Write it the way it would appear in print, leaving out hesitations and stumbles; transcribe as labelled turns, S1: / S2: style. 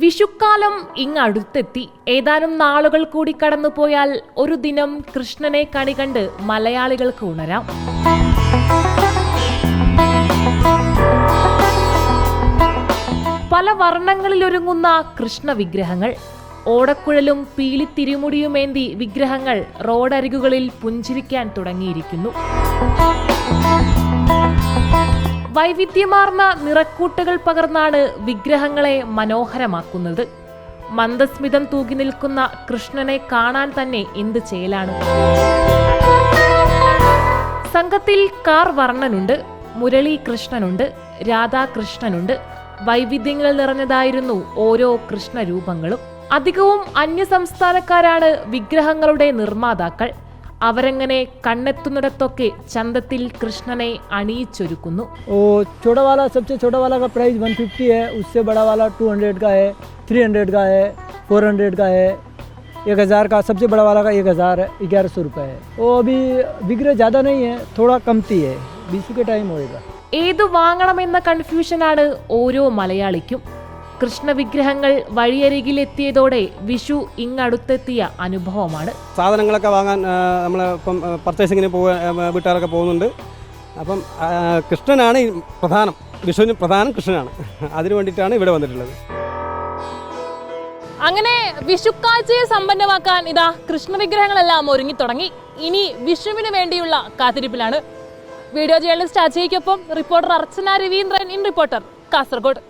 S1: വിഷുക്കാലം ഇങ്ങടുത്തെത്തി. ഏതാനും നാളുകൾ കൂടി കടന്നുപോയാൽ ഒരു ദിനം കൃഷ്ണനെ കണി കണ്ട് മലയാളികൾക്ക് ഉണരാം. പല വർണ്ണങ്ങളിലൊരുങ്ങുന്ന കൃഷ്ണ വിഗ്രഹങ്ങൾ, ഓടക്കുഴലും പീലിത്തിരുമുടിയുമേന്തി വിഗ്രഹങ്ങൾ റോഡരികുകളിൽ പുഞ്ചിരിക്കാൻ തുടങ്ങിയിരിക്കുന്നു. വൈവിധ്യമാർന്ന നിറക്കൂട്ടുകൾ പകർന്നാണ് വിഗ്രഹങ്ങളെ മനോഹരമാക്കുന്നത്. മന്ദസ്മിതം തൂകി നിൽക്കുന്ന കൃഷ്ണനെ കാണാൻ തന്നെ എന്ത് ചേലാണ്. സംഘത്തിൽ കാർ വർണ്ണനുണ്ട്, മുരളീകൃഷ്ണനുണ്ട്, രാധാകൃഷ്ണനുണ്ട്. വൈവിധ്യങ്ങൾ നിറഞ്ഞതായിരുന്നു ഓരോ കൃഷ്ണരൂപങ്ങളും. അധികവും അന്യസംസ്ഥാനക്കാരാണ് വിഗ്രഹങ്ങളുടെ നിർമ്മാതാക്കൾ. അവരങ്ങനെ കണ്ണെത്തുന്നിടത്തൊക്കെ ചന്തത്തിൽ കൃഷ്ണനെ അണിയിച്ചൊരുക്കുന്നു.
S2: छोटा वाला सबसे छोटा वाला का प्राइस 150 है, उससे बड़ा वाला 200 का है, 300 का है, 400 का है, 1000 का। सबसे बड़ा वाला का 1100 रुपये है. वो अभी विग्रह ज़्यादा नहीं है, थोड़ा कमती है. विशु के टाइम होएगा.
S1: ഏതു വാങ്ങണമെന്ന കൺഫ്യൂഷനാണ് ഓരോ മലയാളിക്കും. കൃഷ്ണവിഗ്രഹങ്ങൾ വഴിയരികിലെത്തിയതോടെ വിഷു ഇങ്ങടുത്തെത്തിയ അനുഭവമാണ്.
S3: സാധനങ്ങളൊക്കെ വാങ്ങാൻ നമ്മൾ ഇപ്പം പർച്ചേസിങ്ങിന് വീട്ടുകാരൊക്കെ പോകുന്നുണ്ട്. അപ്പം കൃഷ്ണനാണ് പ്രധാനം, വിഷുവിന് പ്രധാനം കൃഷ്ണനാണ്. അതിനു വേണ്ടിയിട്ടാണ് ഇവിടെ വന്നിട്ടുള്ളത്.
S1: അങ്ങനെ വിഷുക്കാഴ്ചയെ സമ്പന്നമാക്കാൻ ഇതാ കൃഷ്ണവിഗ്രഹങ്ങളെല്ലാം ഒരുങ്ങി തുടങ്ങി. ഇനി വിഷുവിന് വേണ്ടിയുള്ള കാത്തിരിപ്പിലാണ്. വീഡിയോ ജേർണലിസ്റ്റ് അജയ്ക്കൊപ്പം reporter Archana Ravindran, in reporter, Kasaragod.